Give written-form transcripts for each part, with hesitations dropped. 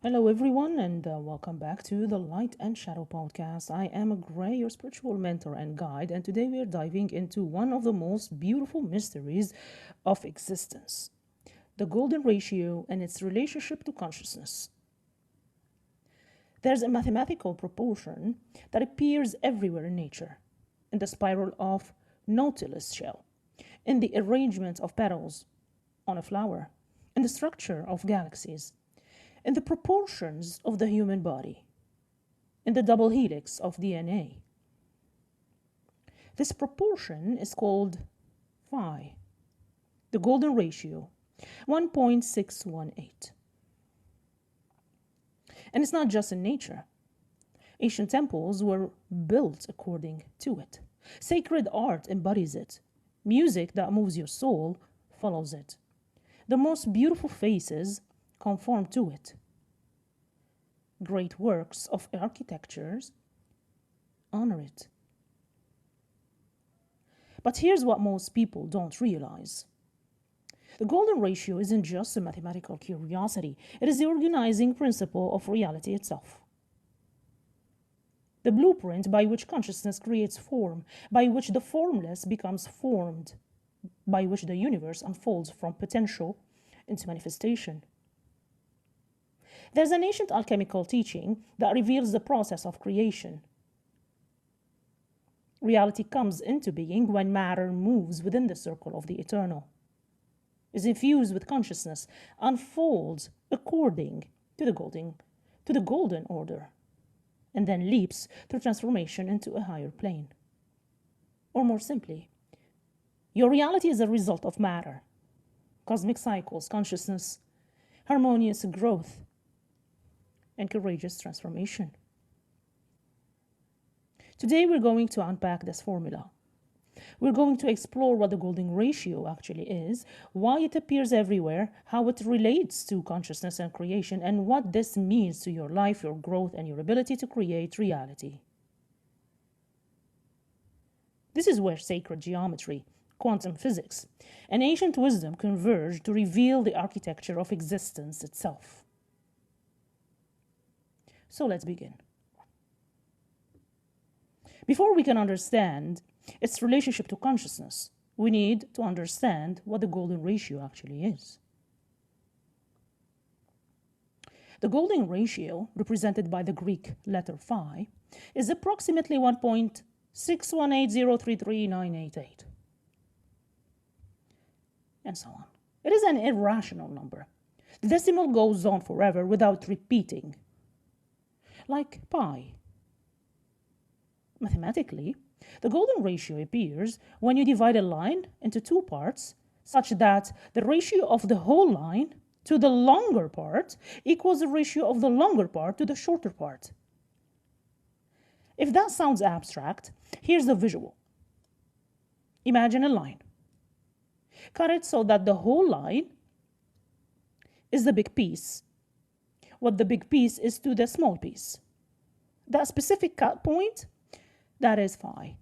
Hello, everyone, and welcome back to the Light and Shadow podcast. I am Gray, your spiritual mentor and guide, and today we are diving into one of the most beautiful mysteries of existence, the golden ratio and its relationship to consciousness. There's a mathematical proportion that appears everywhere in nature, in the spiral of Nautilus shell, in the arrangement of petals on a flower, in the structure of galaxies, in the proportions of the human body, in the double helix of DNA. This proportion is called phi, the golden ratio, 1.618. And it's not just in nature. Ancient temples were built according to it. Sacred art embodies it. Music that moves your soul follows it. The most beautiful faces conform to it. Great works of architectures honor it. But here's what most people don't realize. The golden ratio isn't just a mathematical curiosity, it is the organizing principle of reality itself. The blueprint by which consciousness creates form, by which the formless becomes formed, by which the universe unfolds from potential into manifestation. There's an ancient alchemical teaching that reveals the process of creation. Reality comes into being when matter moves within the circle of the eternal, is infused with consciousness, unfolds according to the golden order, and then leaps through transformation into a higher plane. Or more simply, your reality is a result of matter, cosmic cycles, consciousness, harmonious growth, and courageous transformation. Today we're going to unpack this formula. We're going to explore what the golden ratio actually is, why it appears everywhere, how it relates to consciousness and creation, and what this means to your life, your growth, and your ability to create reality. This is where sacred geometry, quantum physics, and ancient wisdom converge to reveal the architecture of existence itself. So let's begin. Before we can understand its relationship to consciousness, we need to understand what the golden ratio actually is. The golden ratio, represented by the Greek letter phi, is approximately 1.618033988, and so on. It is an irrational number. The decimal goes on forever without repeating, like pi. Mathematically, the golden ratio appears when you divide a line into two parts, such that the ratio of the whole line to the longer part equals the ratio of the longer part to the shorter part. If that sounds abstract, here's the visual. Imagine a line. Cut it so that the whole line is the big piece, what the big piece is to the small piece. That specific cut point, that is phi.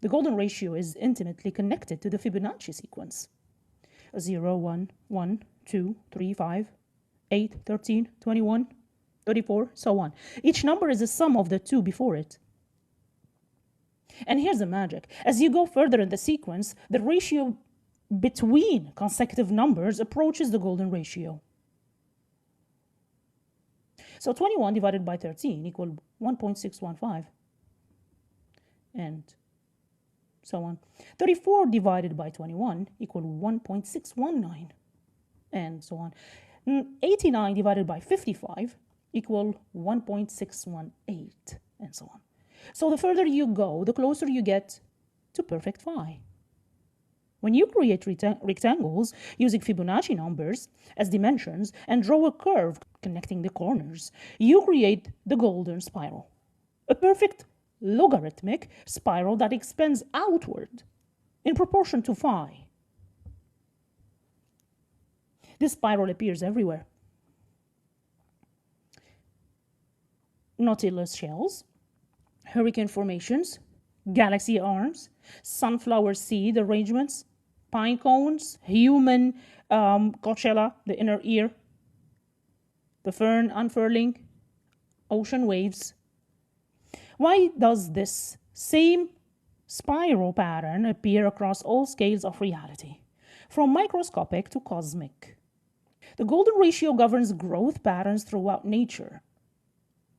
The golden ratio is intimately connected to the Fibonacci sequence. 0, 1, 1, 2, 3, 5, 8, 13, 21, 34, so on. Each number is a sum of the two before it. And here's the magic. As you go further in the sequence, the ratio between consecutive numbers approaches the golden ratio. So 21 divided by 13 equal 1.615, and so on. 34 divided by 21 equal 1.619, and so on. 89 divided by 55 equal 1.618, and so on. So the further you go, the closer you get to perfect phi. When you create rectangles using Fibonacci numbers as dimensions and draw a curve connecting the corners, you create the golden spiral, a perfect logarithmic spiral that expands outward in proportion to phi. This spiral appears everywhere. Nautilus shells, hurricane formations, galaxy arms, sunflower seed arrangements, pine cones, human Coachella, the inner ear, the fern unfurling, ocean waves. Why does this same spiral pattern appear across all scales of reality, from microscopic to cosmic? The golden ratio governs growth patterns throughout nature.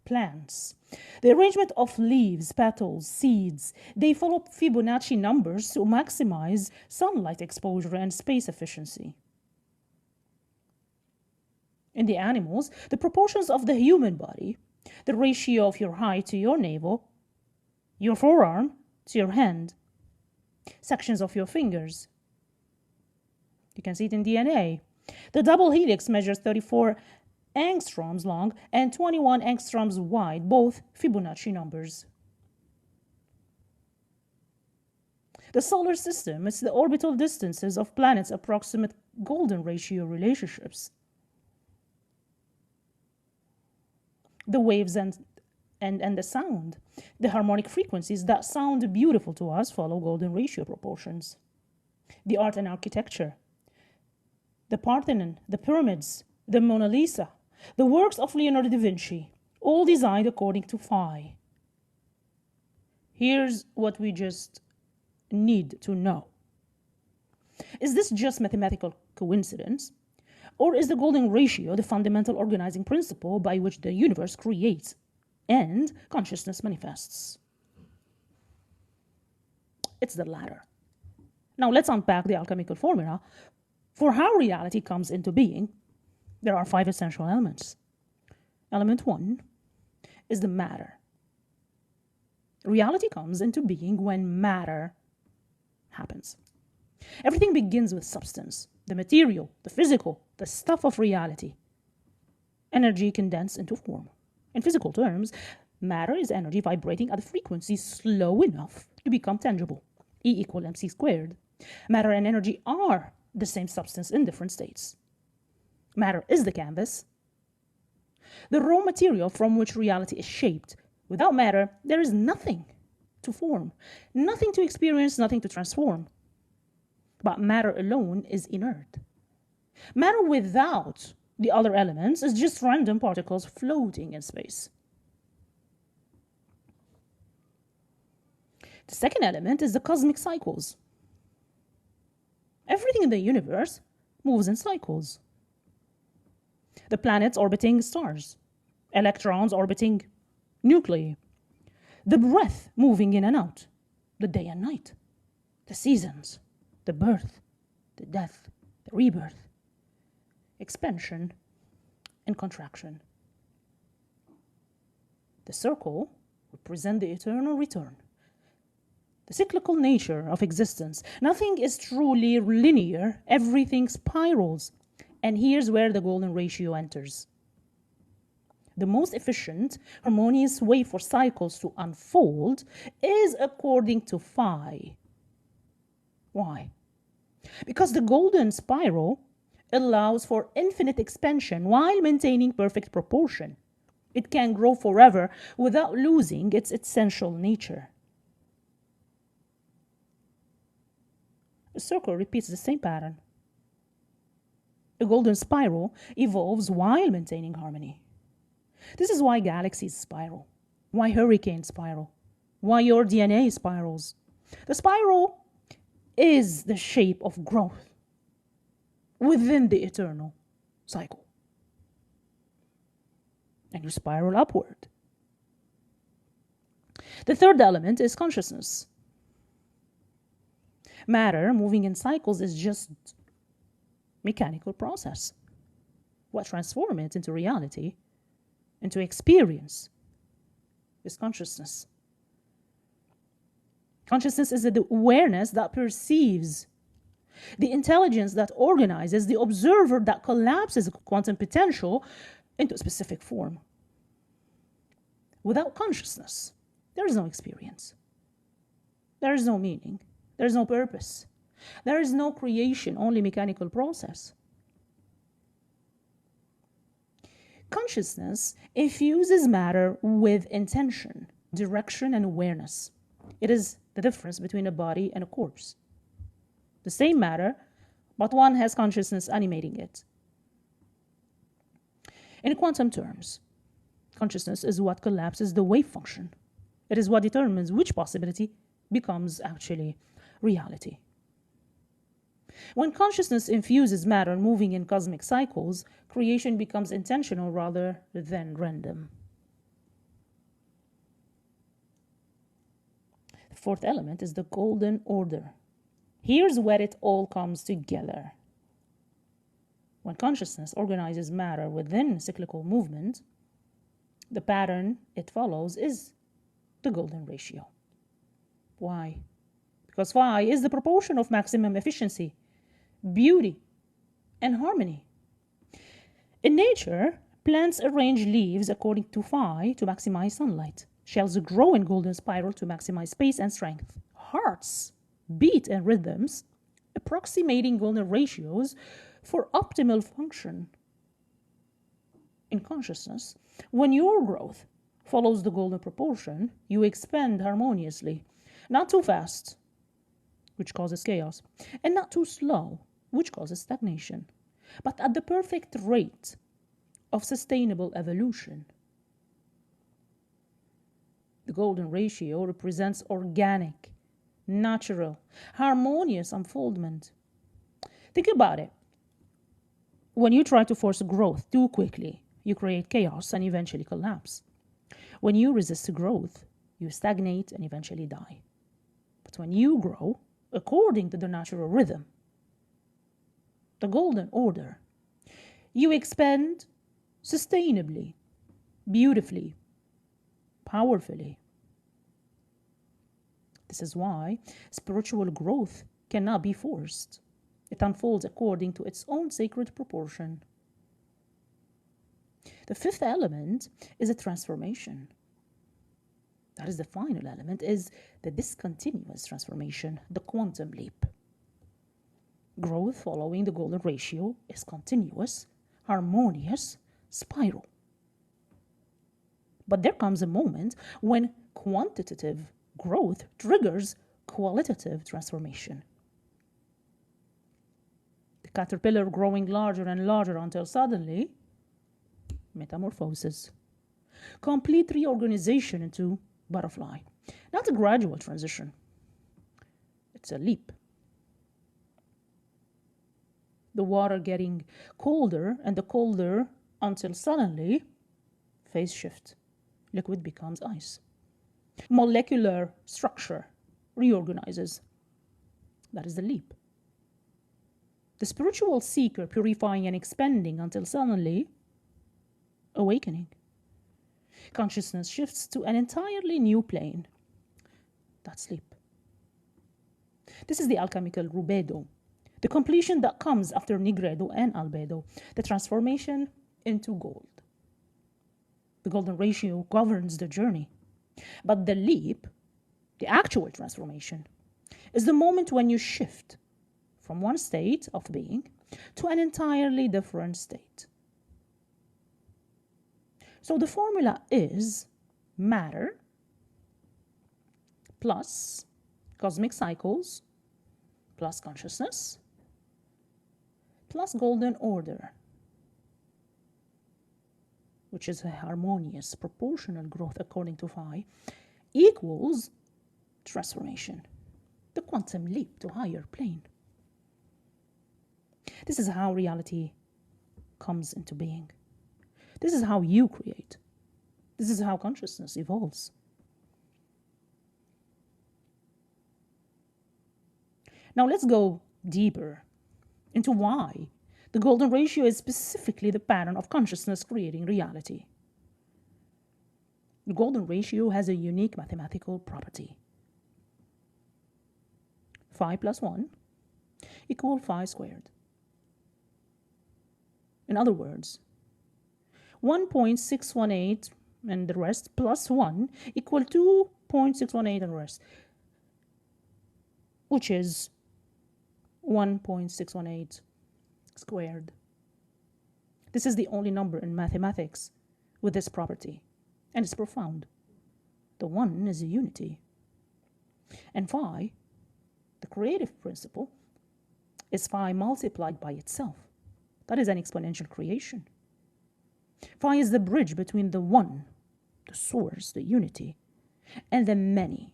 Plants, the arrangement of leaves, petals, seeds, they follow Fibonacci numbers to maximize sunlight exposure and space efficiency. In the animals, the proportions of the human body, the ratio of your height to your navel, your forearm to your hand, sections of your fingers. You can see it in DNA. The double helix measures 34 angstroms long and 21 angstroms wide, both Fibonacci numbers. The solar system is the orbital distances of planets' approximate golden ratio relationships. The waves and the sound, the harmonic frequencies that sound beautiful to us follow golden ratio proportions. The art and architecture, the Parthenon, the pyramids, the Mona Lisa, the works of Leonardo da Vinci, all designed according to phi. Here's what we just need to know. Is this just mathematical coincidence? Or is the golden ratio the fundamental organizing principle by which the universe creates and consciousness manifests? It's the latter. Now let's unpack the alchemical formula for how reality comes into being. There are 5 essential elements. Element 1 is the matter. Reality comes into being when matter happens. Everything begins with substance, the material, the physical, the stuff of reality. Energy condensed into form. In physical terms, matter is energy vibrating at a frequency slow enough to become tangible. E = mc squared. Matter and energy are the same substance in different states. Matter is the canvas, the raw material from which reality is shaped. Without matter, there is nothing to form, nothing to experience, nothing to transform. But matter alone is inert. Matter without the other elements is just random particles floating in space. The second element is the cosmic cycles. Everything in the universe moves in cycles. The planets orbiting stars, electrons orbiting nuclei, the breath moving in and out, the day and night, the seasons, the birth, the death, the rebirth, expansion and contraction. The circle represents the eternal return, the cyclical nature of existence. Nothing is truly linear, everything spirals. And here's where the golden ratio enters. The most efficient, harmonious way for cycles to unfold is according to phi. Why? Because the golden spiral allows for infinite expansion while maintaining perfect proportion. It can grow forever without losing its essential nature. A circle repeats the same pattern. A golden spiral evolves while maintaining harmony. This is why galaxies spiral, why hurricanes spiral, why your DNA spirals. The spiral is the shape of growth within the eternal cycle. And you spiral upward. The third element is consciousness. Matter moving in cycles is just mechanical process. What transforms it into reality, into experience, is consciousness. Consciousness is the awareness that perceives, the intelligence that organizes, the observer that collapses quantum potential into a specific form. Without consciousness, there is no experience. There is no meaning. There is no purpose. There is no creation, only mechanical process. Consciousness infuses matter with intention, direction, and awareness. It is the difference between a body and a corpse. The same matter, but one has consciousness animating it. In quantum terms, consciousness is what collapses the wave function. It is what determines which possibility becomes actually reality. When consciousness infuses matter moving in cosmic cycles, creation becomes intentional rather than random. The fourth element is the golden order. Here's where it all comes together. When consciousness organizes matter within cyclical movement, the pattern it follows is the golden ratio. Why? Because phi is the proportion of maximum efficiency, beauty, and harmony. In nature, plants arrange leaves according to phi to maximize sunlight. Shells grow in golden spiral to maximize space and strength. Hearts beat in rhythms, approximating golden ratios for optimal function. In consciousness, when your growth follows the golden proportion, you expand harmoniously, not too fast, which causes chaos, and not too slow, which causes stagnation, but at the perfect rate of sustainable evolution. The golden ratio represents organic, natural, harmonious unfoldment. Think about it. When you try to force growth too quickly, you create chaos and eventually collapse. When you resist growth, you stagnate and eventually die. But when you grow according to the natural rhythm, the golden order, you expand sustainably, beautifully, powerfully. This is why spiritual growth cannot be forced. It unfolds according to its own sacred proportion. The fifth element is a transformation. That is the final element, is the discontinuous transformation, the quantum leap. Growth following the golden ratio is continuous, harmonious, spiral. But there comes a moment when quantitative growth triggers qualitative transformation. The caterpillar growing larger and larger until suddenly, metamorphosis. Complete reorganization into butterfly. Not a gradual transition. It's a leap. The water getting colder and the colder until suddenly, phase shift. Liquid becomes ice. Molecular structure reorganizes. That is the leap. The spiritual seeker purifying and expanding until suddenly, awakening. Consciousness shifts to an entirely new plane. That's sleep. This is the alchemical rubedo, the completion that comes after nigredo and albedo, the transformation into gold. The golden ratio governs the journey. But the leap, the actual transformation, is the moment when you shift from one state of being to an entirely different state. So the formula is matter plus cosmic cycles plus consciousness plus golden order, which is a harmonious proportional growth according to phi, equals transformation, the quantum leap to higher plane. This is how reality comes into being. This is how you create. This is how consciousness evolves. Now let's go deeper into why the golden ratio is specifically the pattern of consciousness creating reality. The golden ratio has a unique mathematical property. Phi plus 1 equals phi squared. In other words, 1.618 and the rest plus 1 equal 2.618 and the rest, which is 1.618 squared. This is the only number in mathematics with this property, and it's profound. The 1 is a unity. And phi, the creative principle, is phi multiplied by itself. That is an exponential creation. Phi is the bridge between the one, the source, the unity, and the many,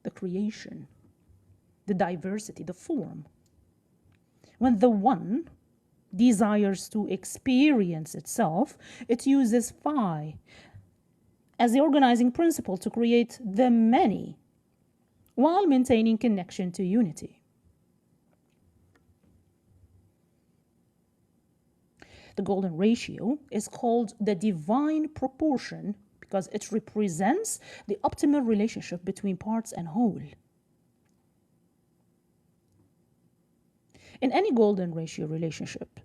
the creation, the diversity, the form. When the one desires to experience itself, it uses Phi as the organizing principle to create the many while maintaining connection to unity. The golden ratio is called the divine proportion because it represents the optimal relationship between parts and whole. In any golden ratio relationship,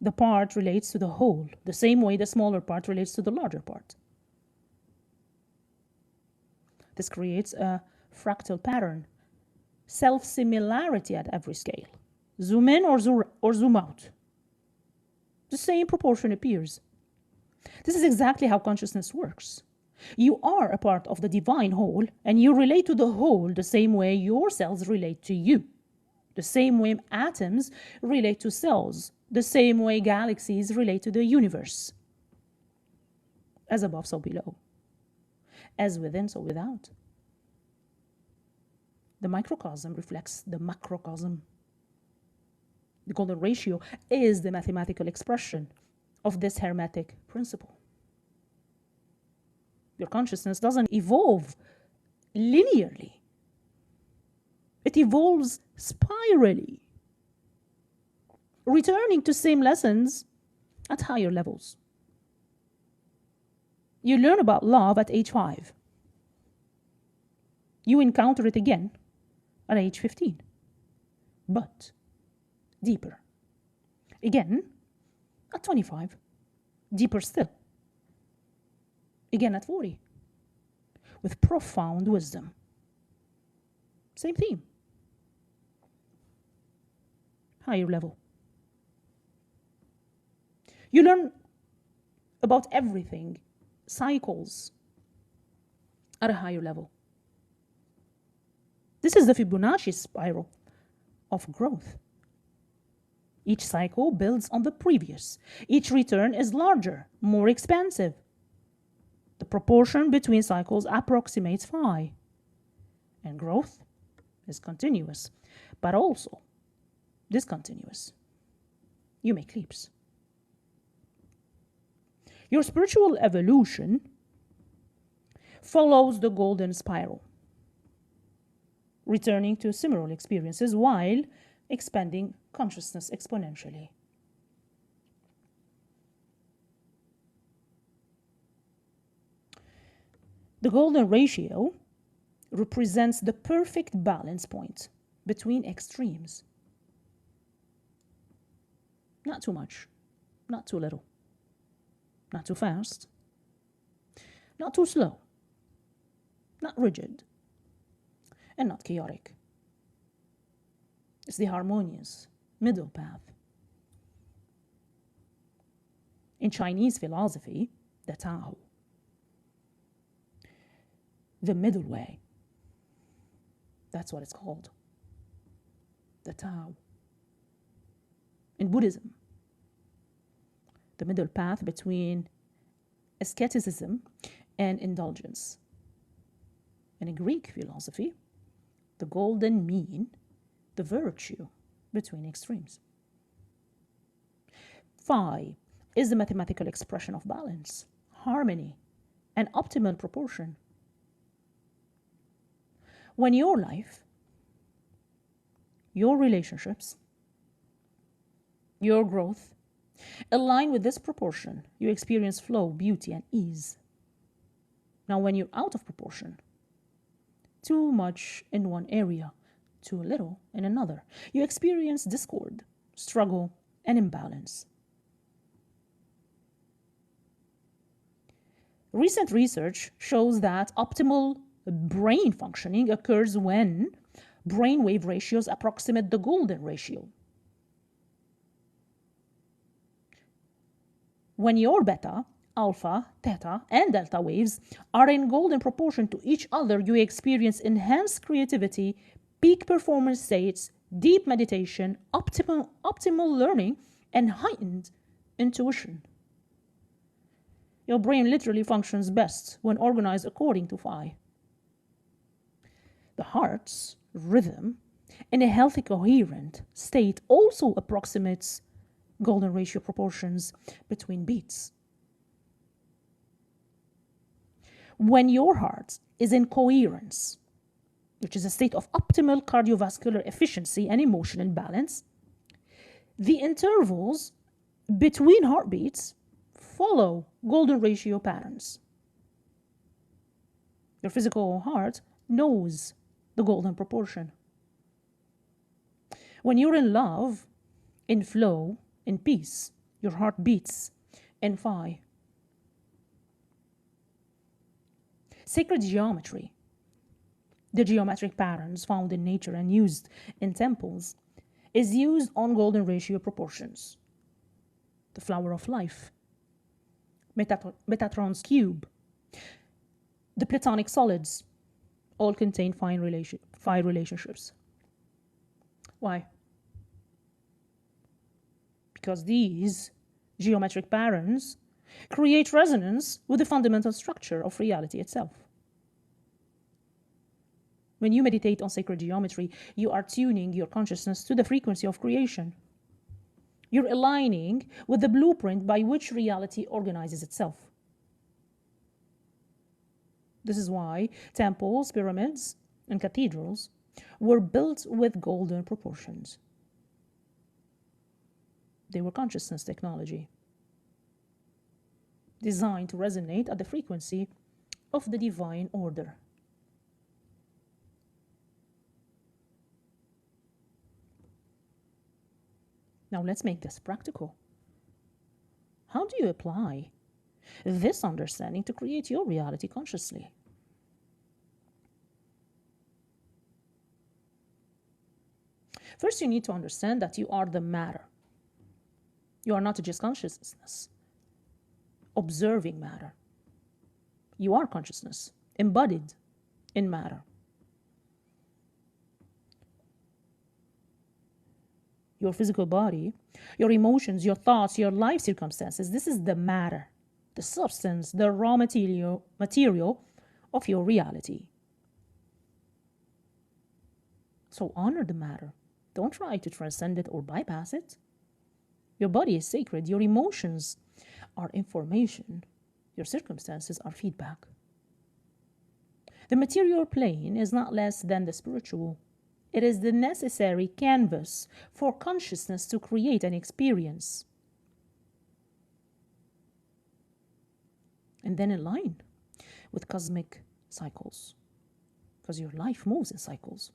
the part relates to the whole, the same way the smaller part relates to the larger part. This creates a fractal pattern, self-similarity at every scale. Zoom in or zoom out. The same proportion appears. This is exactly how consciousness works. You are a part of the divine whole, and you relate to the whole the same way your cells relate to you. The same way atoms relate to cells, the same way galaxies relate to the universe. As above, so below. As within, so without. The microcosm reflects the macrocosm. The golden ratio is the mathematical expression of this hermetic principle. Your consciousness doesn't evolve linearly. It evolves spirally, returning to same lessons at higher levels. You learn about love at age 5. You encounter it again at age 15, but deeper. Again at 25, deeper still. Again at 40, with profound wisdom. Same theme. Higher level. You learn about everything, cycles, at a higher level. This is the Fibonacci spiral of growth. Each cycle builds on the previous. Each return is larger, more expansive. The proportion between cycles approximates Phi. And growth is continuous, but also discontinuous. You make leaps. Your spiritual evolution follows the golden spiral, returning to similar experiences while expanding consciousness exponentially. The golden ratio represents the perfect balance point between extremes. Not too much, not too little, not too fast, not too slow, not rigid, and not chaotic. It's the harmonious middle path. In Chinese philosophy, the Tao, the middle way, that's what it's called, the Tao. In Buddhism, the middle path between asceticism and indulgence. And in Greek philosophy, the golden mean, the virtue between extremes. Phi is the mathematical expression of balance, harmony, and optimal proportion. When your life, your relationships, your growth align with this proportion, you experience flow, beauty, and ease. Now, when you're out of proportion, too much in one area, too little in another, you experience discord, struggle, and imbalance. Recent research shows that optimal brain functioning occurs when brainwave ratios approximate the golden ratio. When your beta, alpha, theta, and delta waves are in golden proportion to each other, you experience enhanced creativity, peak performance states, deep meditation, optimal learning, and heightened intuition. Your brain literally functions best when organized according to phi. The heart's rhythm in a healthy, coherent state also approximates golden ratio proportions between beats. When your heart is in coherence, which is a state of optimal cardiovascular efficiency and emotional balance, the intervals between heartbeats follow golden ratio patterns. Your physical heart knows the golden proportion. When you're in love, in flow, in peace, your heart beats in phi. Sacred geometry, the geometric patterns found in nature and used in temples, is used on golden ratio proportions. The flower of life, Metatron's cube, the platonic solids, all contain phi relationships. Why? Because these geometric patterns create resonance with the fundamental structure of reality itself. When you meditate on sacred geometry, you are tuning your consciousness to the frequency of creation. You're aligning with the blueprint by which reality organizes itself. This is why temples, pyramids, and cathedrals were built with golden proportions. They were consciousness technology, designed to resonate at the frequency of the divine order. Now let's make this practical. How do you apply this understanding to create your reality consciously? First, you need to understand that you are the matter. You are not just consciousness, observing matter. You are consciousness, embodied in matter. Your physical body, your emotions, your thoughts, your life circumstances, this is the matter, the substance, the raw material of your reality. So honor the matter. Don't try to transcend it or bypass it. Your body is sacred. Your emotions are information. Your circumstances are feedback. The material plane is not less than the spiritual. It is the necessary canvas for consciousness to create an experience. And then align with cosmic cycles, because your life moves in cycles.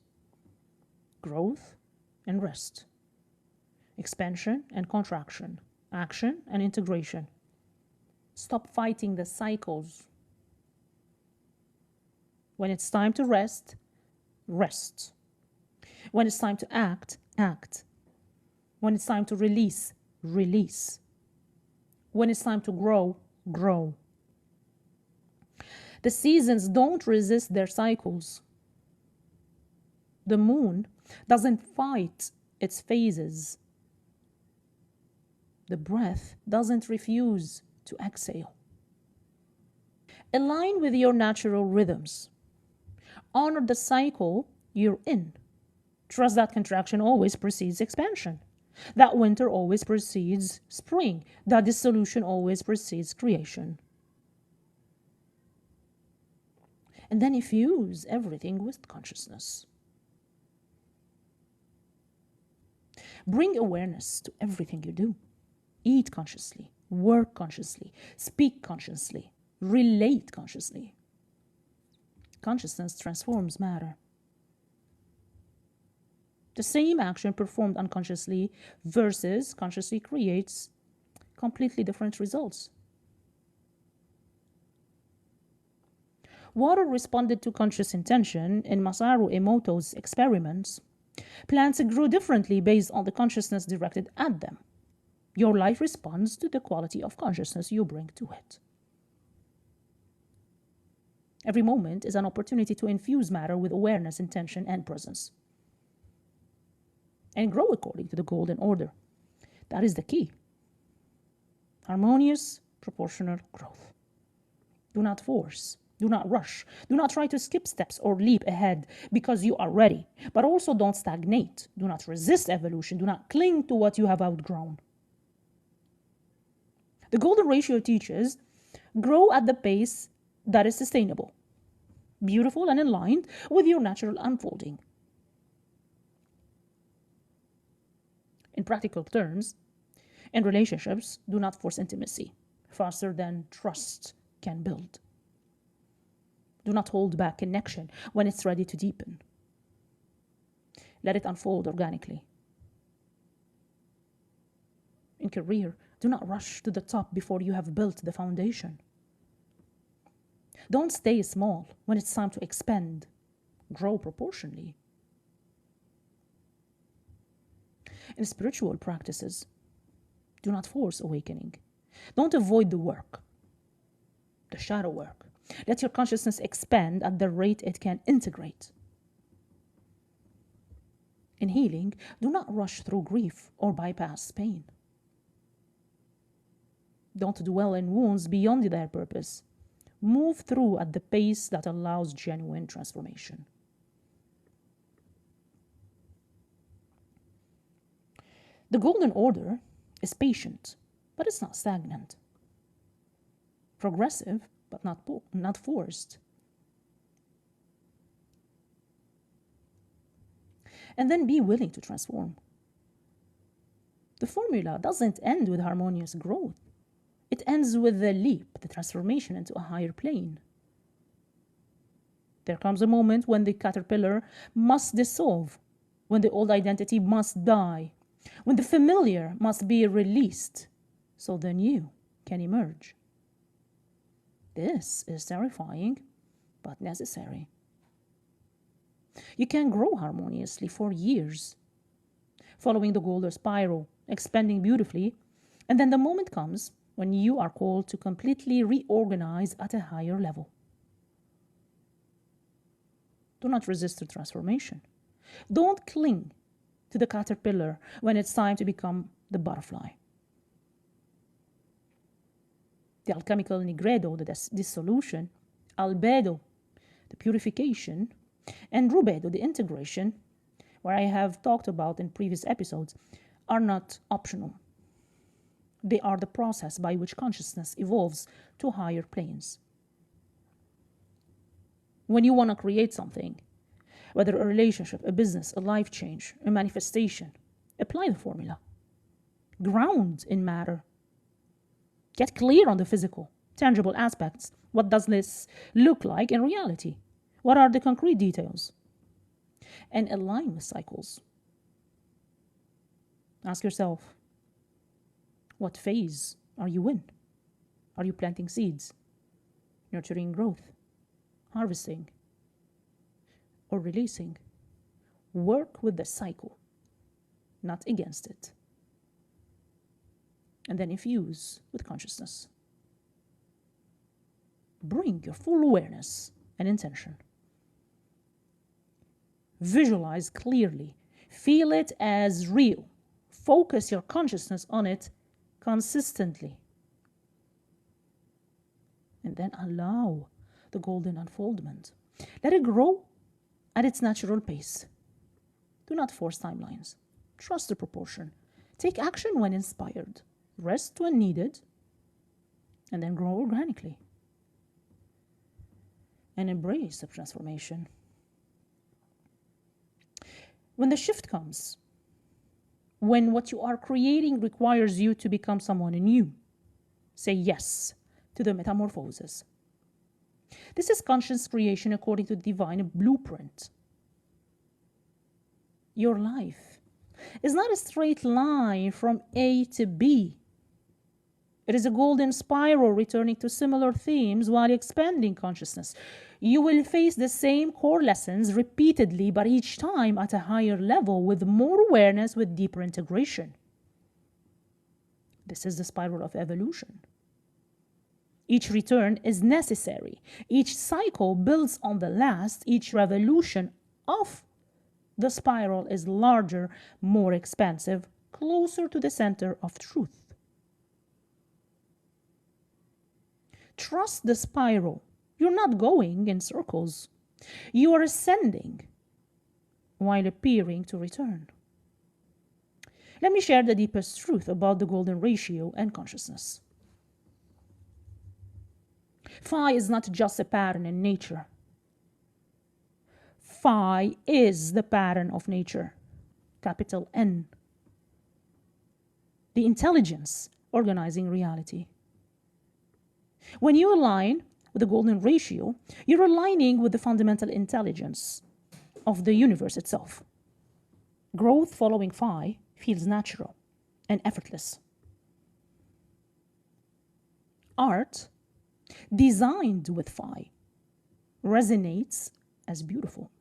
Growth and rest. Expansion and contraction. Action and integration. Stop fighting the cycles. When it's time to rest, rest. When it's time to act, act. When it's time to release, release. When it's time to grow, grow. The seasons don't resist their cycles. The moon doesn't fight its phases. The breath doesn't refuse to exhale. Align with your natural rhythms. Honor the cycle you're in. Trust that contraction always precedes expansion. That winter always precedes spring. That dissolution always precedes creation. And then infuse everything with consciousness. Bring awareness to everything you do. Eat consciously, work consciously, speak consciously, relate consciously. Consciousness transforms matter. The same action performed unconsciously versus consciously creates completely different results. Water responded to conscious intention in Masaru Emoto's experiments. Plants grew differently based on the consciousness directed at them. Your life responds to the quality of consciousness you bring to it. Every moment is an opportunity to infuse matter with awareness, intention, and presence. And grow according to the golden order. That is the key. Harmonious, proportional growth. Do not force. Do not rush. Do not try to skip steps or leap ahead because you are ready. But also don't stagnate. Do not resist evolution. Do not cling to what you have outgrown. The golden ratio teaches grow at the pace that is sustainable, beautiful, and aligned with your natural unfolding. In practical terms, in relationships, do not force intimacy faster than trust can build. Do not hold back connection when it's ready to deepen. Let it unfold organically. In career, do not rush to the top before you have built the foundation. Don't stay small when it's time to expand. Grow proportionally. In spiritual practices, do not force awakening. Don't avoid the work, the shadow work. Let your consciousness expand at the rate it can integrate. In healing, do not rush through grief or bypass pain. Don't dwell in wounds beyond their purpose. Move through at the pace that allows genuine transformation. The golden order is patient, but it's not stagnant. Progressive, but not forced. And then be willing to transform. The formula doesn't end with harmonious growth. It ends with the leap, the transformation into a higher plane. There comes a moment when the caterpillar must dissolve, when the old identity must die, when the familiar must be released, so the new can emerge. This is terrifying, but necessary. You can grow harmoniously for years, following the golden spiral, expanding beautifully, and then the moment comes when you are called to completely reorganize at a higher level. Do not resist the transformation. Don't cling to the caterpillar when it's time to become the butterfly. The alchemical nigredo, the dissolution, albedo, the purification, and rubedo, the integration, where I have talked about in previous episodes, are not optional. They are the process by which consciousness evolves to higher planes. When you want to create something, whether a relationship, a business, a life change, a manifestation, apply the formula. Ground in matter. Get clear on the physical, tangible aspects. What does this look like in reality? What are the concrete details? And align with cycles. Ask yourself, what phase are you in? Are you planting seeds, nurturing growth, harvesting, or releasing? Work with the cycle, not against it. And then infuse with consciousness. Bring your full awareness and intention. Visualize clearly. Feel it as real. Focus your consciousness on it consistently. And then allow the golden unfoldment. Let it grow at its natural pace. Do not force timelines. Trust the proportion. Take action when inspired. Rest when needed. And then grow organically. And embrace the transformation. When the shift comes, when what you are creating requires you to become someone new, say yes to the metamorphosis. This is conscious creation according to the divine blueprint. Your life is not a straight line from A to B. It is a golden spiral returning to similar themes while expanding consciousness. You will face the same core lessons repeatedly, but each time at a higher level with more awareness, with deeper integration. This is the spiral of evolution. Each return is necessary. Each cycle builds on the last. Each revolution of the spiral is larger, more expansive, closer to the center of truth. Trust the spiral. You're not going in circles. You are ascending while appearing to return. Let me share the deepest truth about the golden ratio and consciousness. Phi is not just a pattern in nature. Phi is the pattern of nature, capital N. The intelligence organizing reality. When you align with the golden ratio, you're aligning with the fundamental intelligence of the universe itself. Growth following Phi feels natural and effortless. Art designed with Phi resonates as beautiful.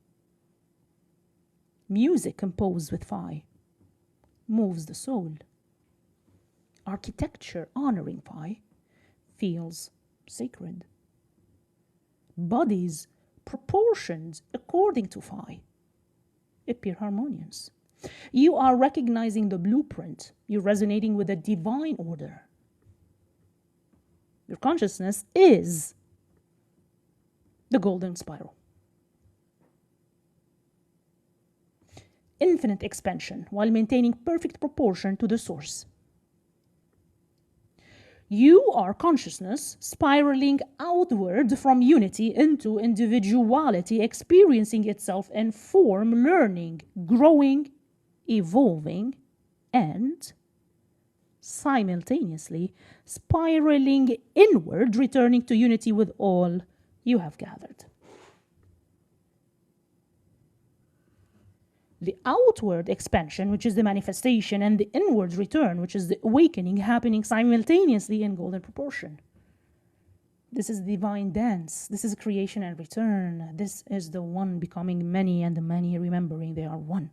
Music composed with Phi moves the soul. Architecture honoring Phi feels sacred. Bodies proportioned according to Phi appear harmonious. You are recognizing the blueprint. You're resonating with a divine order. Your consciousness is the golden spiral. Infinite expansion while maintaining perfect proportion to the source. You are consciousness spiraling outward from unity into individuality, experiencing itself in form, learning, growing, evolving, and simultaneously spiraling inward, returning to unity with all you have gathered. The outward expansion, which is the manifestation, and the inward return, which is the awakening, happening simultaneously in golden proportion. This is divine dance. This is creation and return. This is the one becoming many, and the many remembering they are one.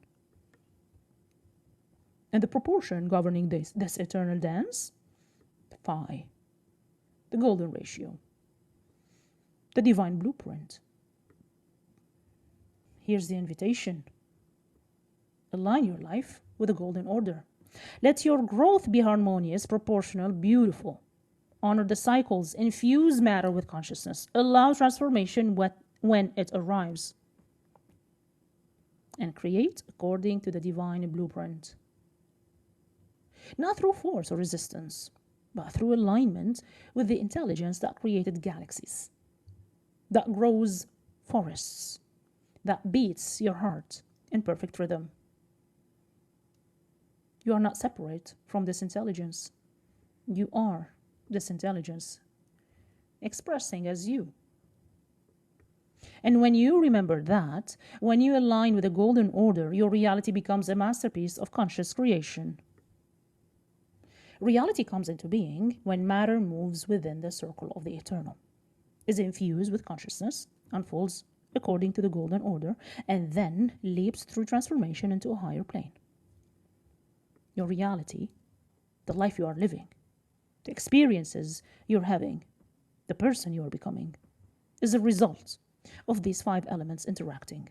And the proportion governing this eternal dance, Phi, the golden ratio, the divine blueprint. Here's the invitation. Align your life with the golden order. Let your growth be harmonious, proportional, beautiful. Honor the cycles. Infuse matter with consciousness. Allow transformation when it arrives. And create according to the divine blueprint. Not through force or resistance, but through alignment with the intelligence that created galaxies, that grows forests, that beats your heart in perfect rhythm. You are not separate from this intelligence. You are this intelligence, expressing as you. And when you remember that, when you align with the golden order, your reality becomes a masterpiece of conscious creation. Reality comes into being when matter moves within the circle of the eternal, is infused with consciousness, unfolds according to the golden order, and then leaps through transformation into a higher plane. Your reality, the life you are living, the experiences you're having, the person you are becoming, is a result of these 5 elements interacting.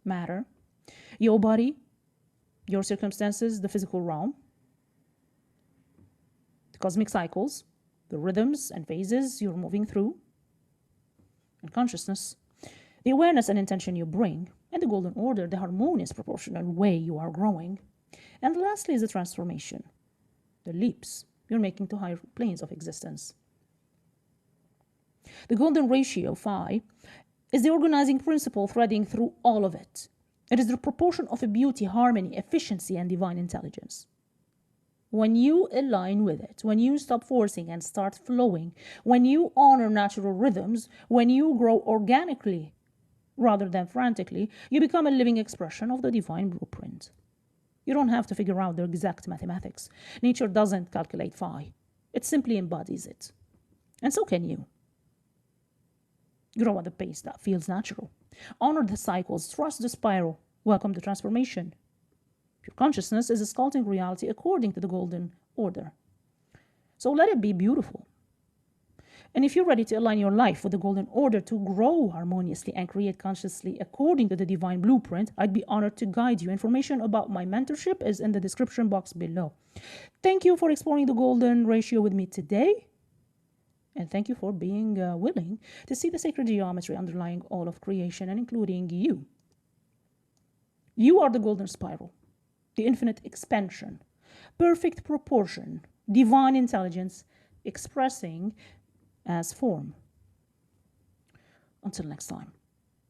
Matter, your body, your circumstances, the physical realm, the cosmic cycles, the rhythms and phases you're moving through, and consciousness, the awareness and intention you bring, and the golden order, the harmonious, proportional way you are growing. And lastly is the transformation, the leaps you're making to higher planes of existence. The golden ratio, Phi, is the organizing principle threading through all of it. It is the proportion of a beauty, harmony, efficiency, and divine intelligence. When you align with it, when you stop forcing and start flowing, when you honor natural rhythms, when you grow organically rather than frantically, you become a living expression of the divine blueprint. You don't have to figure out the exact mathematics. Nature doesn't calculate Phi. It simply embodies it. And so can you. Grow at the pace that feels natural. Honor the cycles. Trust the spiral. Welcome the transformation. Your consciousness is a sculpting reality according to the golden order. So let it be beautiful. And if you're ready to align your life with the golden order to grow harmoniously and create consciously according to the divine blueprint, I'd be honored to guide you. Information about my mentorship is in the description box below. Thank you for exploring the golden ratio with me today. And thank you for being willing to see the sacred geometry underlying all of creation and including you. You are the golden spiral, the infinite expansion, perfect proportion, divine intelligence expressing as form. Until next time.